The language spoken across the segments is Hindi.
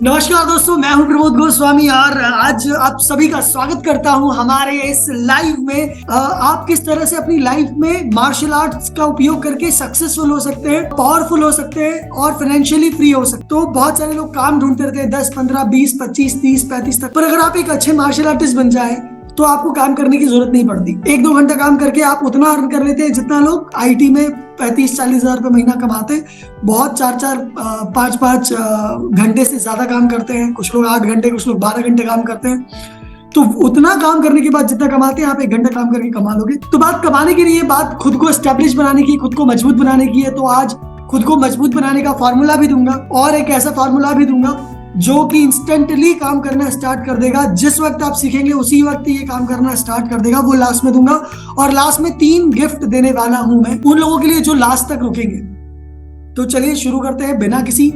नमस्कार दोस्तों, मैं हूं प्रमोद गोस्वामी और आज आप सभी का स्वागत करता हूं हमारे इस लाइव में। आप किस तरह से अपनी लाइफ में मार्शल आर्ट्स का उपयोग करके सक्सेसफुल हो सकते हैं, पावरफुल हो सकते हैं और फाइनेंशियली फ्री हो सकते हैं। तो बहुत सारे लोग काम ढूंढते रहते हैं 10, 15, 20, 25, 30, 35 तक, पर अगर आप एक अच्छे मार्शल आर्टिस्ट बन जाए तो आपको काम करने की जरूरत नहीं पड़ती। 1-2 घंटा काम करके आप उतना अर्न कर लेते हैं जितना लोग आईटी में 35-40 हजार रुपए महीना कमाते हैं। बहुत 4-4, 5-5 घंटे से ज्यादा काम करते हैं। कुछ लोग 8 घंटे, कुछ लोग 12 घंटे काम करते हैं। तो उतना काम करने के बाद जितना कमाते हैं आप 1 घंटा काम करके कमा लोगे। तो बात कमाने की नहीं है, बात खुद को एस्टेब्लिश बनाने की, खुद को मजबूत बनाने की है। तो आज खुद को मजबूत बनाने का फॉर्मूला भी दूंगा और एक ऐसा फॉर्मूला भी दूंगा जो कि इंस्टेंटली काम करना स्टार्ट कर देगा। जिस वक्त आप सीखेंगे उसी वक्त ये काम करना स्टार्ट कर देगा। वो लास्ट में दूंगा और लास्ट में 3 गिफ्ट देने वाला हूं मैं उन लोगों के लिए जो लास्ट तक रुकेंगे। तो चलिए शुरू करते हैं बिना किसी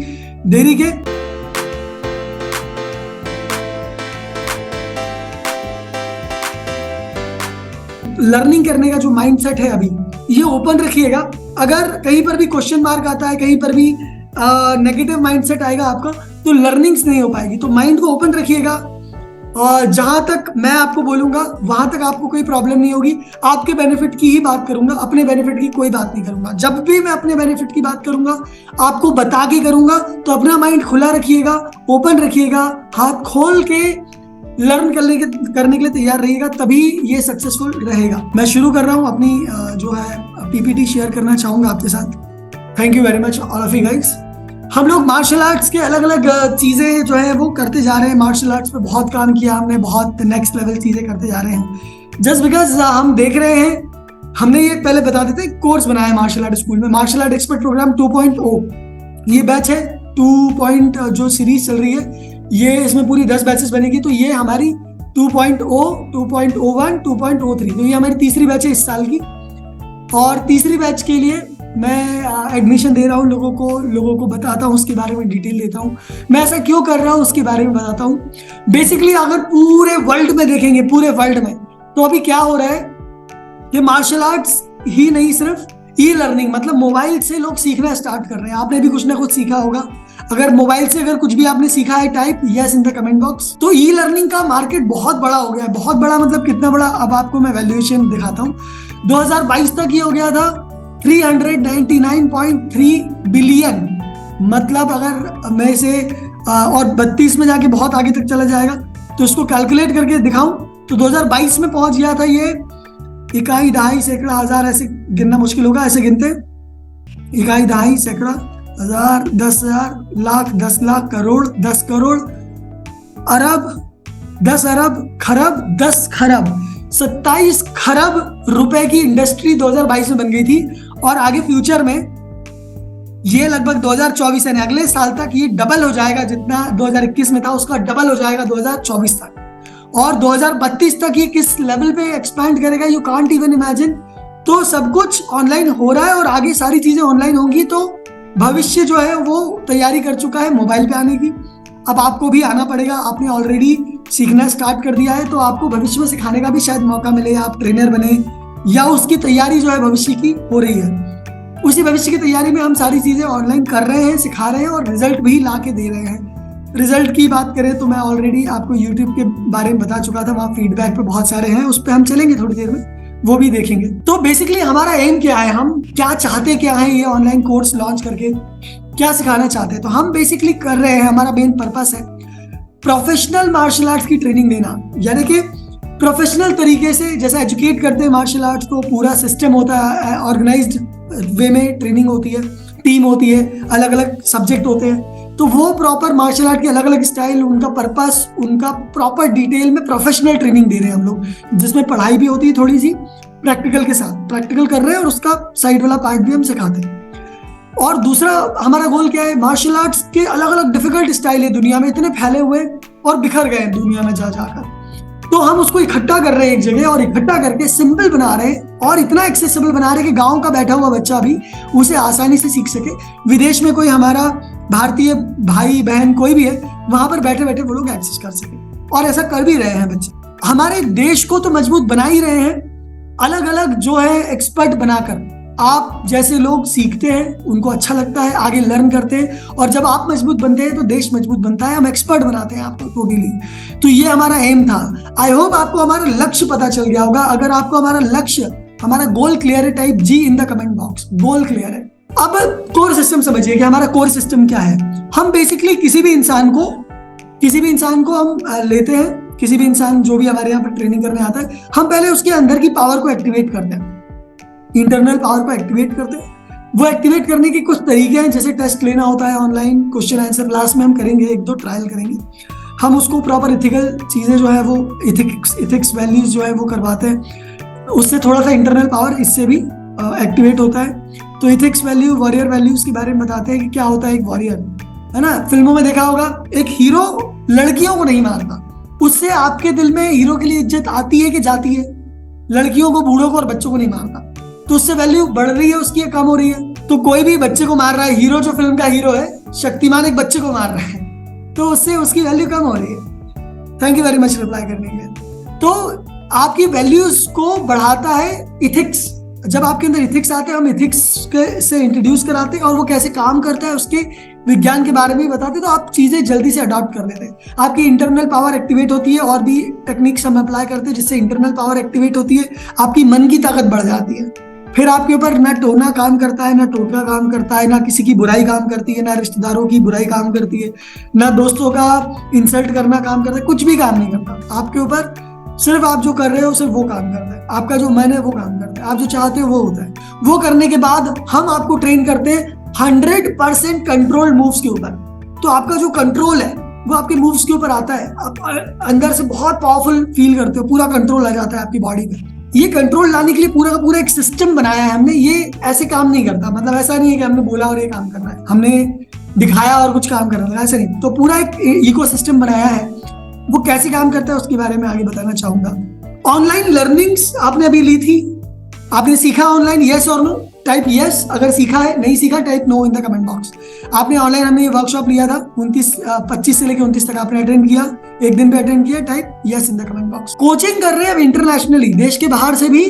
देरी के। लर्निंग करने का जो माइंडसेट है अभी ये ओपन रखिएगा। अगर कहीं पर भी क्वेश्चन मार्क आता है, कहीं पर भी नेगेटिव माइंडसेट आएगा आपका, तो लर्निंग्स नहीं हो पाएगी। तो माइंड को ओपन रखिएगा और जहां तक मैं आपको बोलूंगा वहां तक आपको कोई प्रॉब्लम नहीं होगी। आपके बेनिफिट की ही बात करूंगा, अपने बेनिफिट की कोई बात नहीं करूंगा। जब भी मैं अपने बेनिफिट की बात करूंगा आपको बता के करूंगा। तो अपना माइंड खुला रखिएगा, ओपन रखिएगा, हाथ खोल के लर्न करने के लिए तैयार रहिएगा, तभी ये सक्सेसफुल रहेगा। मैं शुरू कर रहा हूं अपनी जो है पीपीटी शेयर करना चाहूंगा आपके साथ। Thank you very much all of you guys. हम लोग मार्शल आर्ट्स के अलग अलग चीजें जो है वो करते जा रहे हैं। मार्शल आर्ट्स पे बहुत काम किया हमने, बहुत नेक्स्ट लेवल चीजें करते जा रहे हैं। जस्ट बिकॉज हम देख रहे हैं, हमने ये पहले बता देते हैं, कोर्स बनाया मार्शल आर्ट स्कूल में, मार्शल आर्ट एक्सपर्ट प्रोग्राम 2.0। ये बैच है 2. जो सीरीज चल रही है, ये इसमें पूरी 10 बैचेस बनेगी। तो ये हमारी 2.0, 2.01, 2.03, तो ये हमारी तीसरी बैच है इस साल की। और तीसरी बैच के लिए मैं एडमिशन दे रहा हूँ लोगों को बताता हूँ, उसके बारे में डिटेल देता हूँ। मैं ऐसा क्यों कर रहा हूँ उसके बारे में बताता हूँ। बेसिकली अगर पूरे वर्ल्ड में देखेंगे, पूरे वर्ल्ड में, तो अभी क्या हो रहा है कि मार्शल आर्ट्स ही नहीं, सिर्फ ई लर्निंग, मतलब मोबाइल से लोग सीखना स्टार्ट कर रहे हैं। आपने भी कुछ ना कुछ सीखा होगा। अगर मोबाइल से अगर कुछ भी आपने सीखा है, type yes in the comment box. तो ई लर्निंग का मार्केट बहुत बड़ा हो गया है। बहुत बड़ा मतलब कितना बड़ा, अब आपको मैं वैल्यूएशन दिखाता हूँ। 2022 तक ये हो गया था 399.3 बिलियन। मतलब अगर मैं इसे और 32 में जाके बहुत आगे तक चला जाएगा, तो इसको कैलकुलेट करके दिखाऊं तो 2022 में पहुंच गया था ये इकाई, दहाई, सैकड़ा, हजार, ऐसे गिनना मुश्किल होगा, ऐसे गिनते इकाई, दहाई, सैकड़ा, हजार, 10,000, लाख, 10 लाख, करोड़, 10 करोड़, अरब, 10 अरब, खरब, 10 खरब, 27 खरब रुपए की इंडस्ट्री 2022 में बन गई थी। और आगे फ्यूचर में ये लगभग 2024 यानी अगले साल तक ये डबल हो जाएगा। जितना 2021 में था उसका डबल हो जाएगा 2024 तक। और 2032 तक ये किस लेवल पे एक्सपैंड करेगा, यू कांट इवन इमेजिन। तो सब कुछ ऑनलाइन हो रहा है और आगे सारी चीजें ऑनलाइन होंगी। तो भविष्य जो है वो तैयारी कर चुका है मोबाइल पे आने की। अब आपको भी आना पड़ेगा। आपने ऑलरेडी सीखना स्टार्ट कर दिया है, तो आपको भविष्य में सिखाने का भी शायद मौका मिले, आप ट्रेनर बने, या उसकी तैयारी जो है भविष्य की हो रही है। उसी भविष्य की तैयारी में हम सारी चीजें ऑनलाइन कर रहे हैं, सिखा रहे हैं और रिजल्ट भी ला के दे रहे हैं। रिजल्ट की बात करें तो मैं ऑलरेडी आपको यूट्यूब के बारे में बता चुका था, वहाँ फीडबैक पे बहुत सारे हैं, उस पर हम चलेंगे थोड़ी देर में, वो भी देखेंगे। तो बेसिकली हमारा एम क्या है, हम क्या चाहते क्या है ये ऑनलाइन कोर्स लॉन्च करके, क्या सिखाना चाहते हैं। तो हम बेसिकली कर रहे हैं, हमारा मेन पर्पस है प्रोफेशनल मार्शल आर्ट्स की ट्रेनिंग देना। यानी कि प्रोफेशनल तरीके से जैसा एजुकेट करते हैं मार्शल आर्ट्स को, पूरा सिस्टम होता है, ऑर्गेनाइज्ड वे में ट्रेनिंग होती है, टीम होती है, अलग अलग सब्जेक्ट होते हैं। तो वो प्रॉपर मार्शल आर्ट के अलग अलग स्टाइल, उनका पर्पस, उनका प्रॉपर डिटेल में प्रोफेशनल ट्रेनिंग दे रहे हैं हम लोग, जिसमें पढ़ाई भी होती है थोड़ी सी प्रैक्टिकल के साथ। प्रैक्टिकल कर रहे हैं और उसका साइड वाला पार्ट भी हम सिखाते हैं। और दूसरा हमारा गोल क्या है, मार्शल आर्ट्स के अलग अलग डिफिकल्ट स्टाइल है दुनिया में, इतने फैले हुए और बिखर गए दुनिया में जा जाकर। तो हम उसको इकट्ठा कर रहे हैं एक जगह और इकट्ठा करके सिंपल बना रहे हैं और इतना एक्सेसिबल बना रहे हैं कि गांव का बैठा हुआ बच्चा भी उसे आसानी से सीख सके। विदेश में कोई हमारा भारतीय भाई बहन कोई भी है, वहां पर बैठे बैठे वो लोग एक्सेस कर सके, और ऐसा कर भी रहे हैं बच्चे। हमारे देश को तो मजबूत बना ही रहे हैं अलग अलग जो है एक्सपर्ट बनाकर। आप जैसे लोग सीखते हैं, उनको अच्छा लगता है, आगे लर्न करते हैं, और जब आप मजबूत बनते हैं तो देश मजबूत बनता है, हम एक्सपर्ट बनाते हैं आपको टोटली। तो ये हमारा एम था। आई होप आपको हमारा लक्ष्य पता चल गया होगा। अगर आपको हमारा लक्ष्य, हमारा गोल क्लियर है, type G in the comment box, goal clear है। अब कोर सिस्टम समझिए कि हमारा कोर सिस्टम क्या है। हम बेसिकली किसी भी इंसान को हम लेते हैं, किसी भी इंसान जो भी हमारे यहाँ पर ट्रेनिंग करने आता है, हम पहले उसके अंदर की पावर को एक्टिवेट करते हैं, इंटरनल पावर को एक्टिवेट करते हैं। वो एक्टिवेट करने के कुछ तरीके हैं, जैसे टेस्ट लेना होता है ऑनलाइन, क्वेश्चन आंसर लास्ट में हम करेंगे, 1-2 ट्रायल करेंगे। हम उसको प्रॉपर इथिकल चीजें जो है वो इथिक्स वैल्यूज जो है वो करवाते हैं, उससे थोड़ा सा इंटरनल पावर इससे भी एक्टिवेट होता है। तो इथिक्स वैल्यू, वॉरियर वैल्यूज के बारे में बताते हैं कि क्या होता है एक वॉरियर, है ना। फिल्मों में देखा होगा, एक हीरो लड़कियों को नहीं मारता, उससे आपके दिल में हीरो के लिए इज्जत आती है कि जाती है? लड़कियों को, बूढ़ों को और बच्चों को नहीं मारता, तो उससे वैल्यू बढ़ रही है उसकी, कम हो रही है? तो कोई भी बच्चे को मार रहा है, हीरो जो फिल्म का हीरो है, शक्तिमान एक बच्चे को मार रहा है, तो उससे उसकी वैल्यू कम हो रही है। Thank you very much reply करने के लिए। तो आपकी वैल्यूज को बढ़ाता है इथिक्स। जब आपके अंदर इथिक्स आते हैं, हम इथिक्स से इंट्रोड्यूस कराते हैं, और वो कैसे काम करता है उसके विज्ञान के बारे में बताते हैं, तो आप चीजें जल्दी से अडॉप्ट कर लेते हैं। आपकी इंटरनल पावर एक्टिवेट होती है, और भी टेक्निक्स हम अप्लाई करते हैं जिससे इंटरनल पावर एक्टिवेट होती है, आपकी मन की ताकत बढ़ जाती है। फिर आपके ऊपर ना टोना काम करता है, ना टोटका काम करता है, ना किसी की बुराई काम करती है, ना रिश्तेदारों की बुराई काम करती है, ना दोस्तों का इंसल्ट करना काम करता है, कुछ भी काम नहीं करता आपके ऊपर। सिर्फ आप जो कर रहे हो सिर्फ वो काम करता है, आपका जो मन है वो काम करता है, आप जो चाहते हो वो होता है। वो करने के बाद हम आपको ट्रेन करते हैं 100% कंट्रोल मूव्स के ऊपर। तो आपका जो कंट्रोल है वो आपके मूव्स के ऊपर आता है, आप अंदर से बहुत पावरफुल फील करते हो, पूरा कंट्रोल आ जाता है आपकी बॉडी पे। ये कंट्रोल लाने के लिए पूरा का पूरा एक सिस्टम बनाया है हमने। ये ऐसे काम नहीं करता, मतलब ऐसा नहीं है कि हमने बोला और ये काम करना है, हमने दिखाया और कुछ काम करना है, ऐसा नहीं। तो पूरा एक इकोसिस्टम बनाया है। वो कैसे काम करता है उसके बारे में आगे बताना चाहूंगा। ऑनलाइन लर्निंग्स आपने अभी ली थी, आपने सीखा ऑनलाइन, यस और नो? टाइप यस अगर सीखा है, नहीं सीखा type no in the comment box. आपने ऑनलाइन, हमने ये वर्कशॉप लिया था 25 से लेकर 29 तक आपने अटेंड किया, एक दिन पे अटेंड किया, type yes in the comment box. Coaching कर रहे हैं अब इंटरनेशनली, देश के बाहर से भी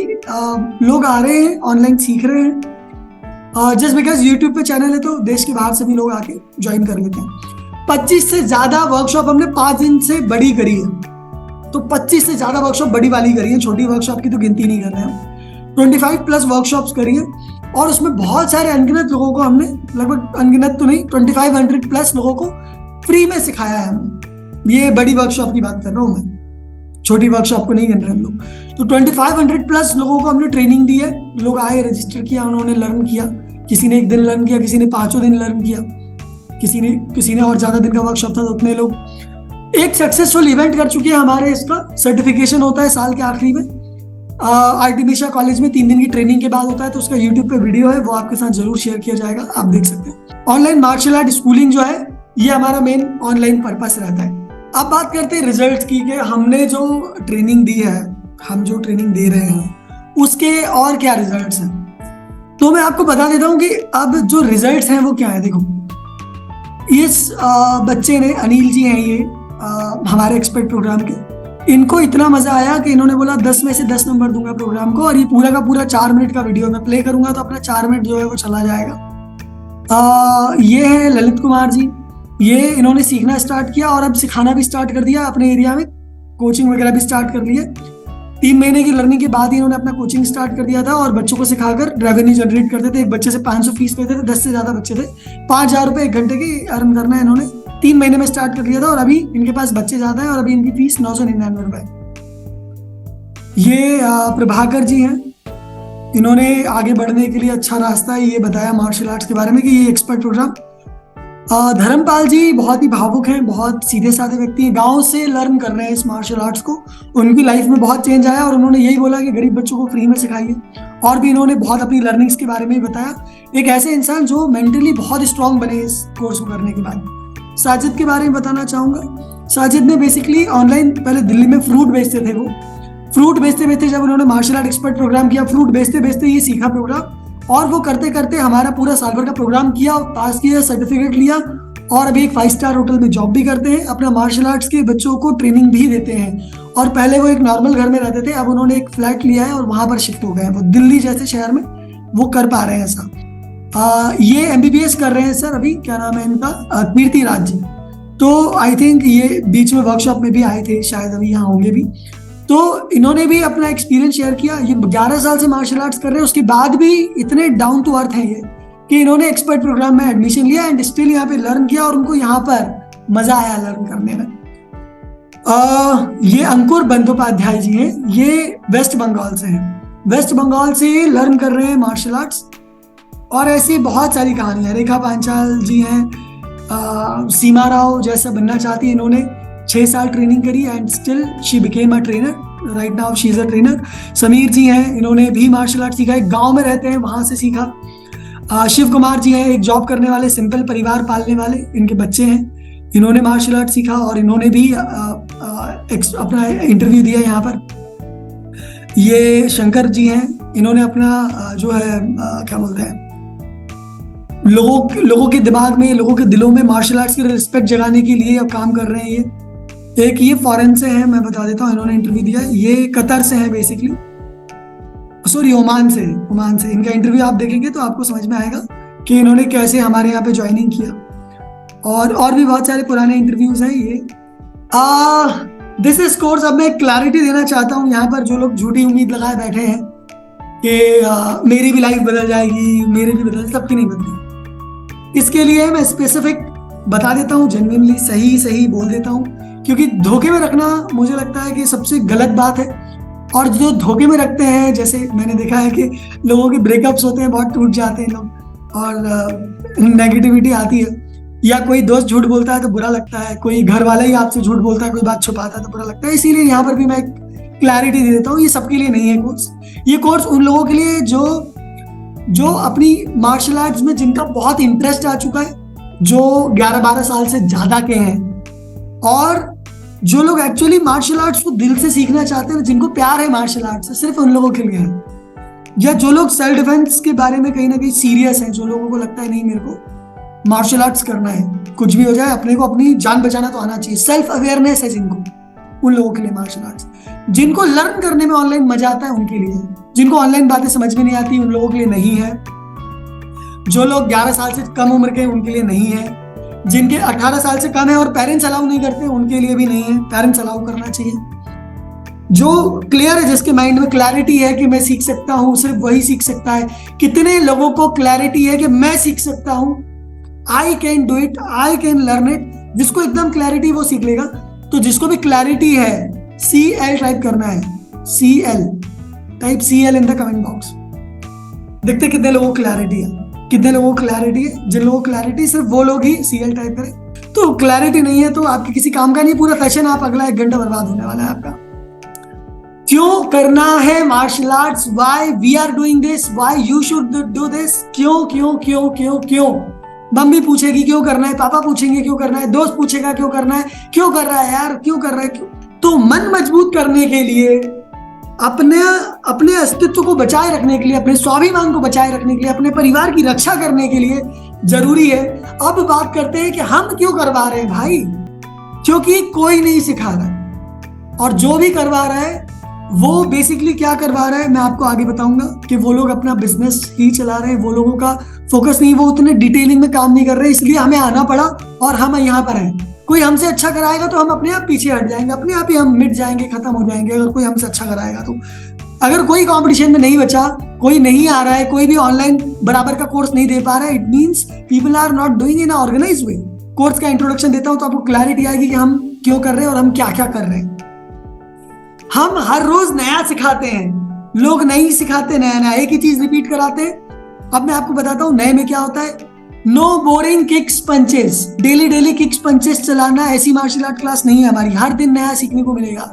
लोग आ रहे हैं, ऑनलाइन सीख रहे हैं। जस्ट बिकॉज यूट्यूब पे चैनल है तो देश के बाहर से भी लोग आके ज्वाइन कर लेते हैं। 25 से ज्यादा वर्कशॉप हमने 5 दिन से बड़ी करी है, तो 25 से ज्यादा वर्कशॉप बड़ी वाली करी है, छोटी वर्कशॉप की तो गिनती नहीं कर रहे हैं। 25+ वर्कशॉप्स करी है, और उसमें बहुत सारे अनगिनत लोगों को हमने, लगभग अनगिनत तो नहीं, 2500+ लोगों को फ्री में सिखाया है हमने। ये बड़ी वर्कशॉप की बात कर रहा हूँ मैं, छोटी वर्कशॉप को नहीं गिन रहे हम लोग। तो 2500+ लोगों को हमने ट्रेनिंग दी है। लोग आए, रजिस्टर किया, उन्होंने लर्न किया। किसी ने 1 दिन लर्न किया, किसी ने 5 दिन लर्न किया, किसी ने और ज्यादा दिन का वर्कशॉप था, तो उतने लोग एक सक्सेसफुल इवेंट कर चुके हैं। हमारे इसका सर्टिफिकेशन होता है साल के आखिरी में, आर्टिमिशा कॉलेज में 3 दिन की ट्रेनिंग के बाद होता है। तो उसका यूट्यूब पे वीडियो है, वो आपके साथ जरूर शेयर किया जाएगा, आप देख सकते हैं। ऑनलाइन मार्शल आर्ट स्कूलिंग जो है, ये हमारा मेन ऑनलाइन पर्पस रहता है। अब बात करते हैं रिजल्ट की, कि हमने जो ट्रेनिंग दी है, हम जो ट्रेनिंग दे रहे हैं, उसके और क्या रिजल्ट्स हैं। तो मैं आपको बता देता हूँ कि अब जो रिजल्ट्स हैं वो क्या है। देखो, इस बच्चे ने, अनिल जी हैं ये, हमारे एक्सपर्ट प्रोग्राम के, इनको इतना मजा आया कि इन्होंने बोला 10 में से 10 नंबर दूंगा प्रोग्राम को, और ये पूरा का पूरा 4 मिनट का वीडियो मैं प्ले करूंगा, तो अपना 4 मिनट जो है वो चला जाएगा। ये है ललित कुमार जी, ये इन्होंने सीखना स्टार्ट किया और अब सिखाना भी स्टार्ट कर दिया अपने एरिया में, कोचिंग वगैरह भी स्टार्ट कर ली है। 3 महीने की लर्निंग के बाद ही इन्होंने अपना कोचिंग स्टार्ट कर दिया था, और बच्चों को सिखाकर रेवेन्यू जनरेट करते थे। एक बच्चे से 500 फीस लेते थे, 10 से ज्यादा बच्चे थे, 5000 रुपए 1 घंटे की अर्न करना है इन्होंने 3 महीने में स्टार्ट कर दिया था। और अभी इनके पास बच्चे ज्यादा है, और अभी इनकी फीस 999 रुपए। ये प्रभाकर जी हैं, इन्होंने आगे बढ़ने के लिए अच्छा रास्ता है ये बताया मार्शल आर्ट्स के बारे में, कि ये एक्सपर्ट प्रोग्राम। धर्मपाल जी बहुत ही भावुक हैं, बहुत सीधे साधे व्यक्ति हैं, गांव से लर्न कर रहे हैं इस मार्शल आर्ट्स को। उनकी लाइफ में बहुत चेंज आया, और उन्होंने यही बोला कि गरीब बच्चों को फ्री में सिखाइए। और भी इन्होंने बहुत अपनी लर्निंग्स के बारे में बताया। एक ऐसे इंसान जो मेंटली बहुत स्ट्रांग बने इस कोर्स को करने के बाद। साजिद के बारे में बताना चाहूंगा। साजिद ने बेसिकली ऑनलाइन, पहले दिल्ली में फ्रूट बेचते थे, वो फ्रूट बेचते बेचते जब उन्होंने मार्शल आर्ट एक्सपर्ट प्रोग्राम किया, फ्रूट बेचते बेचते ये सीखा प्रोग्राम, और वो करते करते हमारा पूरा साल भर का प्रोग्राम किया, पास किया, सर्टिफिकेट लिया, और अभी एक 5 स्टार होटल में जॉब भी करते हैं। अपना मार्शल आर्ट्स के बच्चों को ट्रेनिंग भी देते हैं। और पहले वो एक नॉर्मल घर में रहते थे, अब उन्होंने एक फ्लैट लिया है और वहां पर शिफ्ट हो गए हैं। वो दिल्ली जैसे शहर में वो कर पा रहे हैं ऐसा। ये MBBS कर रहे हैं सर अभी, क्या नाम है इनका, कीर्ति राज जी। तो आई थिंक ये बीच में वर्कशॉप में भी आए थे, शायद अभी यहाँ होंगे भी। तो इन्होंने भी अपना एक्सपीरियंस शेयर किया। ये 11 साल से मार्शल आर्ट्स कर रहे हैं, उसके बाद भी इतने डाउन टू अर्थ हैं ये कि इन्होंने एक्सपर्ट प्रोग्राम में एडमिशन लिया एंड स्टिल यहाँ पे लर्न किया और उनको यहाँ पर मजा आया लर्न करने में। ये अंकुर बंदोपाध्याय जी हैं, ये वेस्ट बंगाल से हैं, वेस्ट बंगाल से लर्न कर रहे हैं मार्शल आर्ट्स। और ऐसी बहुत सारी कहानियां, रेखा पांचाल जी हैं, सीमा राव जैसा बनना चाहती है, इन्होंने 6 साल ट्रेनिंग करी and still she became a trainer, right now she is a trainer. Sameer ji हैं, इन्होंने भी मार्शल आर्ट सीखा, एक गांव में रहते हैं वहां से सीखा। शिव कुमार जी हैं, एक जॉब करने वाले, सिंपल परिवार पालने वाले, इनके बच्चे हैं, इन्होंने मार्शल आर्ट सीखा और इन्होंने भी अपना इंटरव्यू दिया यहाँ पर। ये शंकर जी हैं, इन्होंने अपना जो है क्या बोलते हैं, लोगों के दिमाग में, लोगों के दिलों में मार्शल आर्ट्स की रिस्पेक्ट जगाने के लिए अब काम कर रहे हैं। ये एक ये फॉरेन से हैं, मैं बता देता हूँ, इन्होंने इंटरव्यू दिया, ये कतर से हैं बेसिकली, सॉरी ओमान से। इनका इंटरव्यू आप देखेंगे तो आपको समझ में आएगा कि इन्होंने कैसे हमारे यहाँ पे ज्वाइनिंग किया। और भी बहुत सारे पुराने इंटरव्यूज हैं ये। This is course. अब मैं क्लैरिटी देना चाहता हूँ यहाँ पर, जो लोग झूठी उम्मीद लगाए बैठे हैं कि मेरी भी लाइफ बदल जाएगी, मेरी भी बदल, सबकी नहीं बदली। इसके लिए मैं स्पेसिफिक बता देता हूँ, जेन्युइनली सही बोल देता हूँ, क्योंकि धोखे में रखना मुझे लगता है कि सबसे गलत बात है। और जो धोखे में रखते हैं, जैसे मैंने देखा है कि लोगों के ब्रेकअप्स होते हैं, बहुत टूट जाते हैं लोग और नेगेटिविटी आती है, या कोई दोस्त झूठ बोलता है तो बुरा लगता है, कोई घर वाला ही आपसे झूठ बोलता है, कोई बात छुपाता है तो बुरा लगता है। इसीलिए यहाँ पर भी मैं क्लैरिटी दे देता हूँ, ये सबके लिए नहीं है कोर्स। ये कोर्स उन लोगों के लिए जो अपनी मार्शल आर्ट्स में जिनका बहुत इंटरेस्ट आ चुका है, जो 11-12 साल से ज्यादा के हैं, और जो लोग एक्चुअली मार्शल आर्ट्स को दिल से सीखना चाहते हैं, जिनको प्यार है मार्शल आर्ट्स से, सिर्फ उन लोगों के लिए है। या जो लोग सेल्फ डिफेंस के बारे में कहीं ना कहीं सीरियस हैं, जो लोगों को लगता है नहीं मेरे को मार्शल आर्ट्स करना है, कुछ भी हो जाए अपने को अपनी जान बचाना तो आना चाहिए, सेल्फ अवेयरनेस है जिनको, उन लोगों के लिए मार्शल आर्ट्स। जिनको लर्न करने में ऑनलाइन मजा आता है उनके लिए, जिनको ऑनलाइन बातें समझ में नहीं आती उन लोगों के लिए नहीं है, जो लोग 11 साल से कम उम्र के उनके लिए नहीं है, जिनके 18 साल से कम है और पेरेंट्स अलाउ नहीं करते उनके लिए भी नहीं है, पेरेंट्स अलाउ करना चाहिए। जो क्लियर है, जिसके माइंड में क्लैरिटी है कि मैं सीख सकता हूँ, सिर्फ वही सीख सकता है। कितने लोगों को क्लैरिटी है कि मैं सीख सकता हूँ, I can do it, I can learn it. जिसको एकदम क्लैरिटी वो सीख लेगा। तो जिसको भी क्लैरिटी है, CL टाइप करना है, CL type CL in the comment box. देखते कितने लोगों को क्लैरिटी है, कितने लोगों को क्लैरिटी है। जिन लोगों को क्लैरिटी, सिर्फ वो लोग ही CL टाइप करें। तो क्लैरिटी नहीं है तो आपके किसी काम का नहीं, पूरा सेशन आप अगला 1 घंटा बर्बाद होने वाला है आपका। क्यों करना है martial arts, why we are doing this, why you should do this, क्यों क्यों क्यों क्यों क्यों। मम्मी पूछेगी क्यों करना है, पापा पूछेंगे क्यों करना है, दोस्त पूछेगा क्यों करना है, क्यों कर रहा है यार, क्यों कर रहा है, क्यों। तो मन मजबूत करने के लिए, अपने अस्तित्व को बचाए रखने के लिए, अपने स्वाभिमान को बचाए रखने के लिए, अपने परिवार की रक्षा करने के लिए जरूरी है। अब बात करते हैं कि हम क्यों करवा रहे हैं भाई, क्योंकि कोई नहीं सिखा रहा, और जो भी करवा रहा है वो बेसिकली क्या करवा रहा है मैं आपको आगे बताऊंगा कि वो लोग अपना बिजनेस ही चला रहे हैं, वो लोगों का फोकस नहीं, वो उतने डिटेलिंग में काम नहीं कर रहे, इसलिए हमें आना पड़ा और हम यहाँ पर हैं। कोई हमसे अच्छा कराएगा तो हम अपने आप पीछे हट जाएंगे, अपने आप ही हम मिट जाएंगे, खत्म हो जाएंगे अगर कोई हमसे अच्छा कराएगा तो। अगर कोई कंपटीशन में नहीं बचा, कोई नहीं आ रहा है, कोई भी ऑनलाइन बराबर का कोर्स नहीं दे पा रहा है, it means people are not doing in organised way. Course का इंट्रोडक्शन देता हूं तो आपको क्लैरिटी आएगी कि हम क्यों कर रहे हैं और हम क्या क्या कर रहे हैं। हम हर रोज नया सिखाते हैं, लोग नहीं सिखाते नया, एक ही चीज रिपीट कराते हैं। अब मैं आपको बताता हूं नए में क्या होता है। No boring kicks punches, daily kicks punches चलाना, ऐसी मार्शल आर्ट क्लास नहीं है हमारी, हर दिन नया सीखने को मिलेगा।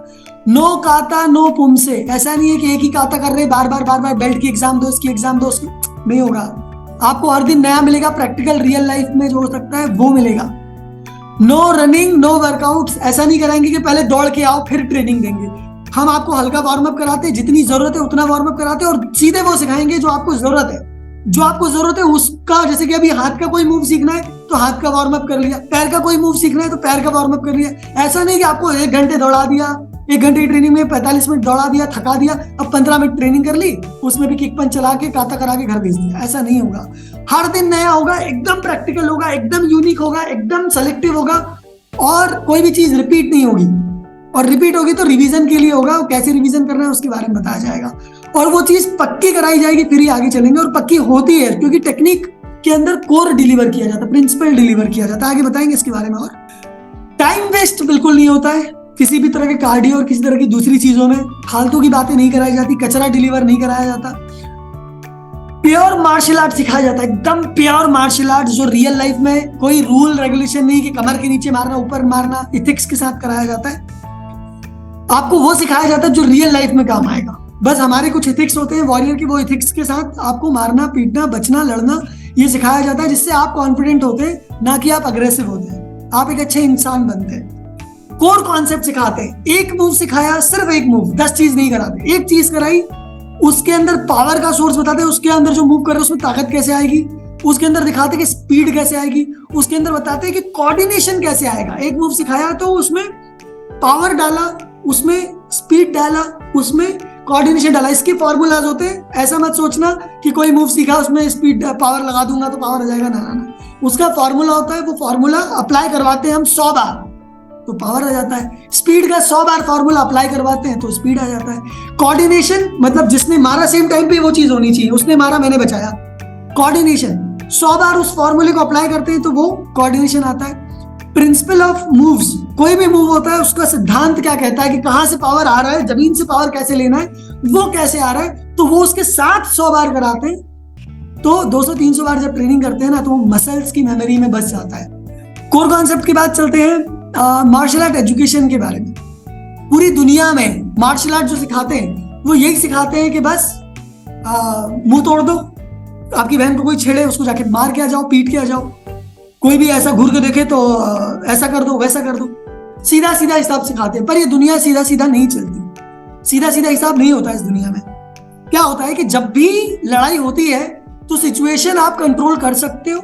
नो काता नो पुमसे, ऐसा नहीं है कि एक ही काता कर रहे बार बार बेल्ट की एग्जाम दो, इसकी एग्जाम दो, नहीं होगा। आपको हर दिन नया मिलेगा, प्रैक्टिकल रियल लाइफ में जो हो सकता है वो मिलेगा। नो रनिंग नो वर्कआउट्स, ऐसा नहीं कराएंगे कि पहले दौड़ के आओ फिर ट्रेनिंग देंगे। हम आपको हल्का वार्म अप कराते हैं, जितनी जरूरत है उतना वार्म अप कराते हैं, और सीधे वो सिखाएंगे जो आपको जरूरत है। जो आपको जरूरत है उसका, जैसे कि अभी हाथ का कोई मूव सीखना है तो हाथ का वार्म अप कर लिया, पैर का कोई मूव सीखना है तो पैर का वार्म अप कर लिया। ऐसा नहीं कि आपको 1 घंटे दौड़ा दिया 1 घंटे की ट्रेनिंग में 45 मिनट दौड़ा दिया, थका दिया, अब 15 मिनट ट्रेनिंग कर ली, उसमें भी किक पंच चला के काता करा के घर भेज दिया। ऐसा नहीं होगा। हर दिन नया होगा, एकदम प्रैक्टिकल होगा, एकदम यूनिक होगा, एकदम सेलेक्टिव होगा, और कोई भी चीज रिपीट नहीं होगी। और रिपीट होगी तो रिवीजन के लिए होगा, कैसे रिवीजन करना है उसके बारे में बताया जाएगा, और वो चीज पक्की कराई जाएगी, फिर ही आगे चलेंगे। और पक्की होती है क्योंकि टेक्निक के अंदर कोर डिलीवर किया जाता है, प्रिंसिपल डिलीवर किया जाता है। आगे बताएंगे इसके बारे में। और टाइम वेस्ट बिल्कुल नहीं होता है किसी भी तरह के कार्डियो और किसी तरह की दूसरी चीजों में, फालतू की बातें नहीं कराई जाती, कचरा डिलीवर नहीं कराया जाता। प्योर मार्शल आर्ट सिखाया जाता है, एकदम प्योर मार्शल आर्ट, जो रियल लाइफ में कोई रूल रेगुलेशन नहीं कि कमर के नीचे मारना, ऊपर मारना, इथिक्स के साथ कराया जाता है। आपको वो सिखाया जाता है जो रियल लाइफ में काम आएगा। बस हमारे कुछ इथिक्स होते हैं वॉरियर की, वो इथिक्स के साथ आपको मारना, पीटना, बचना, लड़ना, ये सिखाया जाता है, जिससे आप कॉन्फिडेंट होते हैं, ना कि आप अग्रेसिव होते हैं, आप एक अच्छे इंसान बनते हैं। कोर कॉन्सेप्ट सिखाते हैं, एक मूव सिखाया, सिर्फ एक मूव, 10 चीज नहीं कराते, एक चीज कराई, उसके अंदर पावर का सोर्स बताते हैं, उसके अंदर जो मूव कर रहे हैं उसमें ताकत कैसे आएगी, उसके अंदर दिखाते हैं कि स्पीड कैसे आएगी, उसके अंदर बताते हैं कि कोऑर्डिनेशन कैसे आएगा। एक मूव सिखाया तो उसमें पावर डाला, उसमें स्पीड डाला, उसमें कोऑर्डिनेशन डाला। इसके फॉर्मूलाज होते हैं। ऐसा मत सोचना कि कोई मूव सीखा उसमें स्पीड पावर लगा दूंगा तो पावर आ जाएगा, ना ना, उसका फॉर्मूला होता है, वो फॉर्मूला अप्लाई करवाते हैं हम 100 बार तो पावर आ जाता है। स्पीड का 100 बार फॉर्मूला अप्लाई करवाते हैं तो स्पीड आ जाता है। कोऑर्डिनेशन मतलब जिसने मारा सेम टाइम पे वो चीज होनी चाहिए, उसने मारा मैंने बचाया। कोऑर्डिनेशन 100 बार उस फॉर्मूले को अप्लाई करते हैं तो वो कोऑर्डिनेशन आता है। प्रिंसिपल ऑफ मूव्स, कोई भी मूव होता है उसका सिद्धांत क्या कहता है कि कहां से पावर आ रहा है, जमीन से पावर कैसे लेना है, वो कैसे आ रहा है, तो वो उसके साथ 100 बार कराते हैं। तो 200-300 बार जब ट्रेनिंग करते हैं ना तो वो मसल्स की मेमोरी में बच जाता है। कोर कॉन्सेप्ट की बात चलते हैं मार्शल आर्ट एजुकेशन के बारे में। पूरी दुनिया में मार्शल आर्ट जो सिखाते हैं वो यही सिखाते हैं कि बस मुंह तोड़ दो, आपकी बहन को कोई छेड़े उसको जाके मार के आ जाओ, पीट के आ जाओ, कोई भी ऐसा घूर के देखे तो ऐसा कर दो, वैसा कर दो, सीधा सीधा हिसाब सिखाते हैं। पर ये दुनिया सीधा सीधा नहीं चलती, सीधा सीधा हिसाब नहीं होता इस दुनिया में। क्या होता है कि जब भी लड़ाई होती है तो सिचुएशन आप कंट्रोल कर सकते हो,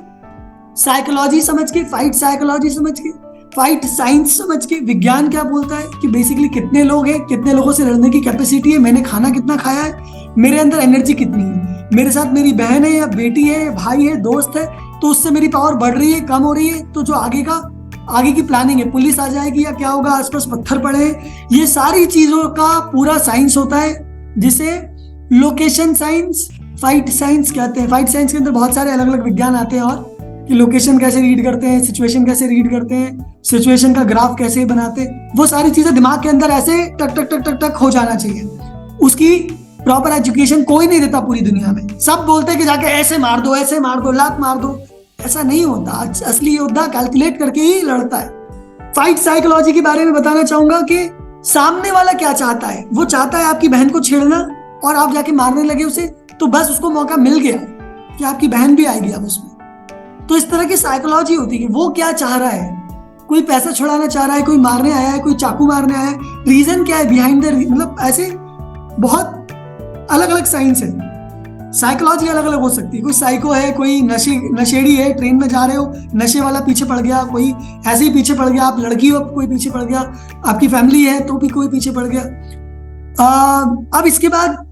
साइकोलॉजी समझ के, फाइट साइकोलॉजी समझ के, फाइट साइंस समझ के। विज्ञान क्या बोलता है कि बेसिकली कितने लोग हैं, कितने लोगों से लड़ने की कैपेसिटी है, मैंने खाना कितना खाया है, मेरे अंदर एनर्जी कितनी है, मेरे साथ मेरी बहन है या बेटी है, भाई है, दोस्त है, तो उससे मेरी पावर बढ़ रही है, कम हो रही है, तो जो आगे की प्लानिंग है, पुलिस आ जाएगी या क्या होगा, आसपास पत्थर पड़े, ये सारी चीजों का पूरा साइंस होता है, जिसे लोकेशन साइंस, फाइट साइंस कहते हैं। फाइट साइंस के अंदर बहुत सारे अलग अलग विज्ञान आते हैं, और कि लोकेशन कैसे रीड करते हैं, सिचुएशन कैसे रीड करते हैं, सिचुएशन का ग्राफ कैसे बनाते हैं, वो सारी चीजें दिमाग के अंदर ऐसे टक टक टक टक टक हो जाना चाहिए। उसकी प्रॉपर एजुकेशन कोई नहीं देता पूरी दुनिया में। सब बोलते हैं कि जाके ऐसे मार दो, ऐसे मार दो, लात मार दो, ऐसा नहीं होता। असली योद्धा कैलकुलेट करके ही लड़ता है। फाइट साइकोलॉजी के बारे में बताना चाहूंगा कि सामने वाला क्या चाहता है। वो चाहता है आपकी बहन को छेड़ना और आप जाके मारने लगे उसे, तो बस उसको मौका मिल गया कि आपकी बहन भी आएगी अब उसमें। तो इस तरह की साइकोलॉजी होती है कि वो क्या चाह रहा है। कोई पैसा छुड़ाना चाह रहा है, कोई मारने आया है, कोई चाकू मारने आया है, रीजन क्या है बिहाइंड द, मतलब ऐसे बहुत अलग अलग साइंस है। साइकोलॉजी अलग अलग हो सकती है। कोई साइको है, कोई नशेड़ी है, ट्रेन में जा रहे हो, नशे वाला पीछे पड़ गया, कोई ऐसे ही पीछे पड़ गया, आप लड़की हो कोई पीछे पड़ गया, आपकी फैमिली है तो भी कोई पीछे पड़ गया। अब इसके बाद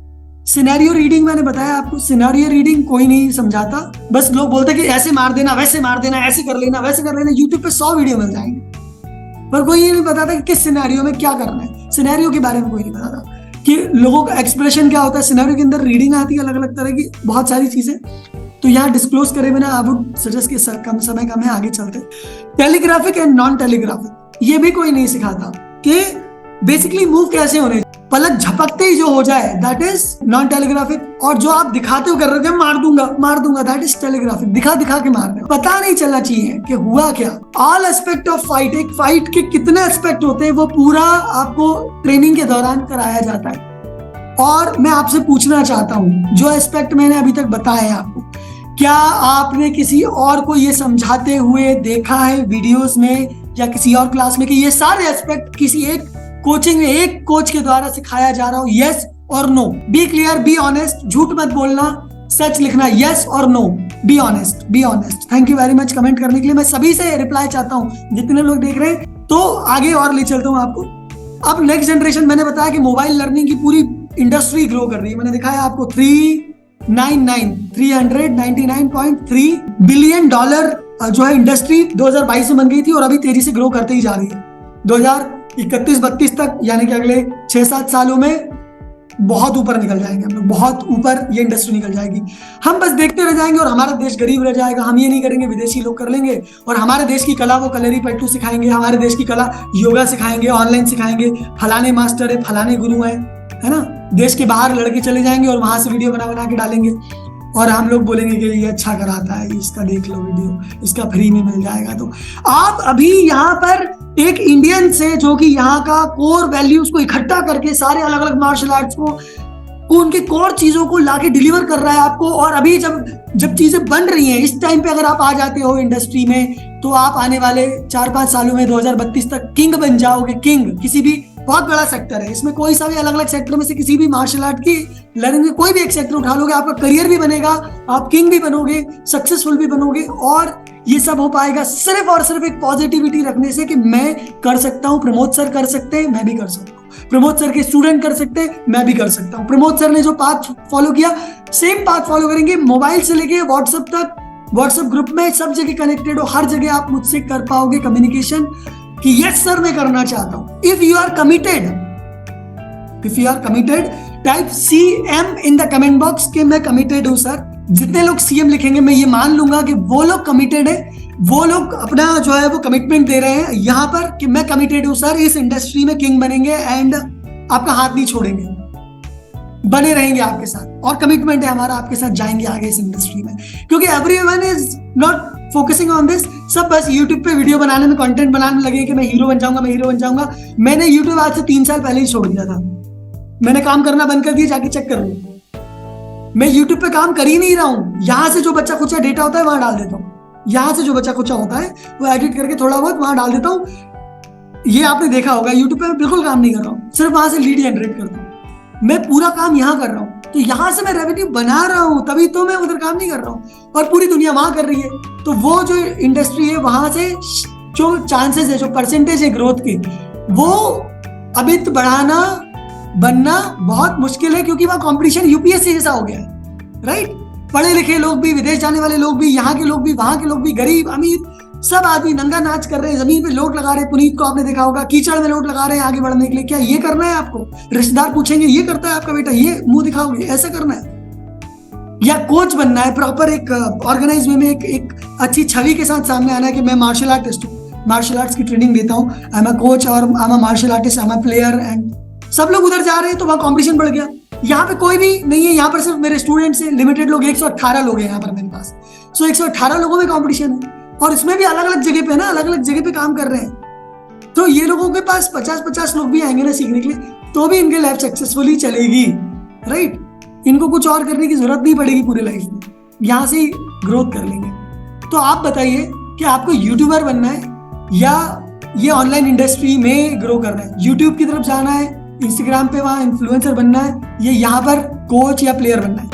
सिनेरियो रीडिंग मैंने बताया आपको। सिनेरियो रीडिंग कोई नहीं समझाता, बस लोग बोलते कि ऐसे मार देना, वैसे मार देना, ऐसे कर लेना, वैसे कर लेना। यूट्यूब पे 100 वीडियो मिल जाएंगे, पर कोई ये नहीं बताता कि किस सिनेरियो में क्या करना है। सिनेरियो के बारे में कोई नहीं बताता कि लोगों का एक्सप्रेशन क्या होता है। सिनेरियो के अंदर रीडिंग आती है अलग अलग तरह की, बहुत सारी चीजें, तो यहाँ डिस्क्लोज करे बिना आई वुड सजेस्ट कि कम समय कम है, आगे चलते। टेलीग्राफिक एंड नॉन टेलीग्राफिक, ये भी कोई नहीं सिखाता कि बेसिकली मूव कैसे होने, पलक झपकते ही जो हो जाए दैट इज नॉन टेलीग्राफिक, और जो आप दिखाते हो कर रहे थे मार दूंगा दैट इज टेलीग्राफिक। दिखा के मार रहे हो, पता नहीं चलना चाहिए कि हुआ क्या। ऑल एस्पेक्ट ऑफ फाइट, एक फाइट के कितने एस्पेक्ट होते हैं वो पूरा आपको ट्रेनिंग के दौरान कराया जाता है। और मैं आपसे पूछना चाहता हूँ, जो एस्पेक्ट मैंने अभी तक बताया है आपको, क्या आपने किसी और को ये समझाते हुए देखा है वीडियोस में या किसी और क्लास में कि ये सारे एस्पेक्ट किसी एक कोचिंग में एक कोच के द्वारा सिखाया जा रहा हो? यस और no, be clear, be honest, झूठ मत बोलना, सच लिखना, यस और no, be honest, be honest. Thank you very much comment करने के लिए। मैं सभी से रिप्लाई चाहता हूँ, जितने लोग देख रहे हैं, तो आगे और ले चलता हूँ आपको। अब नेक्स्ट जनरेशन, मैंने बताया कि मोबाइल लर्निंग की पूरी इंडस्ट्री ग्रो कर रही है। मैंने दिखाया आपको 399.3 बिलियन डॉलर जो है इंडस्ट्री 2022 में बन गई थी और अभी तेजी से ग्रो करते ही जा रही है। 2031-32 तक यानी कि अगले 6-7 सालों में बहुत ऊपर निकल जाएंगे हम लोग, बहुत ऊपर ये इंडस्ट्री निकल जाएगी। हम बस देखते रह जाएंगे और हमारा देश गरीब रह जाएगा। हम ये नहीं करेंगे, विदेशी लोग कर लेंगे और हमारे देश की कला वो कलरी पट्टू सिखाएंगे, हमारे देश की कला योगा सिखाएंगे, ऑनलाइन सिखाएंगे, फलाने मास्टर है, फलाने गुरु है ना। देश के बाहर लड़के चले जाएंगे और वहां से वीडियो बना के डालेंगे और हम लोग बोलेंगे कि ये अच्छा कराता है, इसका देख लो वीडियो, इसका फ्री में मिल जाएगा। तो आप अभी यहाँ पर एक इंडियन से जो कि यहाँ का कोर वैल्यूज को इकट्ठा करके सारे अलग अलग मार्शल आर्ट्स को उनके कोर चीजों को लाके डिलीवर कर रहा है आपको। और अभी जब चीजें बन रही हैं, इस टाइम पे अगर आप आ जाते हो इंडस्ट्री में, तो आप आने वाले 4-5 सालों में 2032 तक किंग बन जाओगे। किंग किसी भी बहुत बड़ा सेक्टर है, इसमें कोई सा भी अलग अलग सेक्टर में से किसी भी मार्शल आर्ट की लर्निंग में कोई भी एक सेक्टर उठा लोगे, आपका करियर भी बनेगा, आप किंग भी बनोगे, सक्सेसफुल भी बनोगे। और ये सब हो पाएगा सिर्फ और सिर्फ एक पॉजिटिविटी रखने से कि मैं कर सकता हूं, प्रमोद सर कर सकते हैं, मैं भी कर सकता हूं, प्रमोद सर के स्टूडेंट कर सकते हैं, मैं भी कर सकता हूं। प्रमोद सर ने जो पाथ फॉलो किया, सेम पाथ फॉलो करेंगे। मोबाइल से लेके व्हाट्सएप तक, व्हाट्सएप ग्रुप में सब जगह कनेक्टेड हो, हर जगह आप मुझसे कर पाओगे कम्युनिकेशन कि यस सर मैं करना चाहता हूं। If you are committed type CM in the comment box कि मैं कमिटेड हूं सर। जितने लोग CM लिखेंगे मैं ये मान लूंगा कि वो लोग कमिटेड है, वो लोग अपना जो है वो कमिटमेंट दे रहे हैं यहाँ पर कि मैं कमिटेड हूं सर, इस इंडस्ट्री में किंग बनेंगे एंड आपका हाथ नहीं छोड़ेंगे, बने रहेंगे आपके साथ। और कमिटमेंट है हमारा, आपके साथ जाएंगे आगे इस इंडस्ट्री में, क्योंकि everyone is not focusing on this. सब बस YouTube पे वीडियो बनाने में, कंटेंट बनाने लगे कि मैं हीरो बन जाऊंगा। मैंने YouTube आज से 3 साल पहले ही छोड़ दिया था। मैंने काम करना बंद कर दिया, जाके चेक कर लो। मैं YouTube पे काम कर ही नहीं रहा हूं। यहां से जो बच्चा कुछ डेटा होता है वहां डाल देता हूं, यहां से जो बच्चा कुछ होता है वो एडिट करके थोड़ा बहुत वहां डाल देता हूं। ये आपने देखा होगा, YouTube पे मैं बिल्कुल काम नहीं कर रहा हूं, सिर्फ वहां से लीड जनरेट करता हूं। मैं पूरा काम यहाँ कर रहा हूँ, तो यहाँ से मैं रेवेन्यू बना रहा हूँ, तभी तो मैं उधर काम नहीं कर रहा हूँ। और पूरी दुनिया वहां कर रही है, तो वो जो इंडस्ट्री है वहां से जो चांसेस है, जो परसेंटेज है ग्रोथ की, वो अभी बढ़ाना बनना बहुत मुश्किल है, क्योंकि वहां कंपटीशन UPSC जैसा हो गया है, राइट। पढ़े लिखे लोग भी, विदेश जाने वाले लोग भी, यहाँ के लोग भी, वहां के लोग भी, गरीब अमीर सब आदमी नंगा नाच कर रहे हैं, जमीन पे लोट लगा रहे हैं। पुनीत को आपने देखा होगा, कीचड़ में लोट लगा रहे हैं आगे बढ़ने के लिए। क्या ये करना है आपको? रिश्तेदार पूछेंगे ये करता है आपका बेटा, ये मुंह दिखाओगे, ऐसा करना है? या कोच बनना है, प्रॉपर एक ऑर्गेनाइज वे में एक अच्छी छवि के साथ सामने आना है कि मैं मार्शल आर्टिस्ट हूँ, मार्शल आर्ट्स की ट्रेनिंग देता हूँ, आई एम अ कोच और I am a martial artist, I am a player. And सब लोग उधर जा रहे हैं तो वहां कॉम्पिटिशन बढ़ गया। यहाँ पे कोई भी नहीं है, यहाँ पर सिर्फ मेरे स्टूडेंट्स हैं, लिमिटेड लोग, 118 लोग हैं यहाँ पर मेरे पास। सो 118 लोगों में कॉम्पिटिशन है, और इसमें भी अलग अलग जगह पे ना, अलग अलग जगह पे काम कर रहे हैं। तो ये लोगों के पास 50-50 लोग भी आएंगे ना सीखने के लिए, तो भी इनकी लाइफ सक्सेसफुली चलेगी, राइट। इनको कुछ और करने की जरूरत नहीं पड़ेगी पूरी लाइफ में, यहाँ से ही ग्रोथ कर लेंगे। तो आप बताइए कि आपको यूट्यूबर बनना है या ये ऑनलाइन इंडस्ट्री में ग्रो करना है? यूट्यूब की तरफ जाना है, इंस्टाग्राम पे वहां इन्फ्लुएंसर बनना है, या यहाँ पर कोच या प्लेयर बनना है?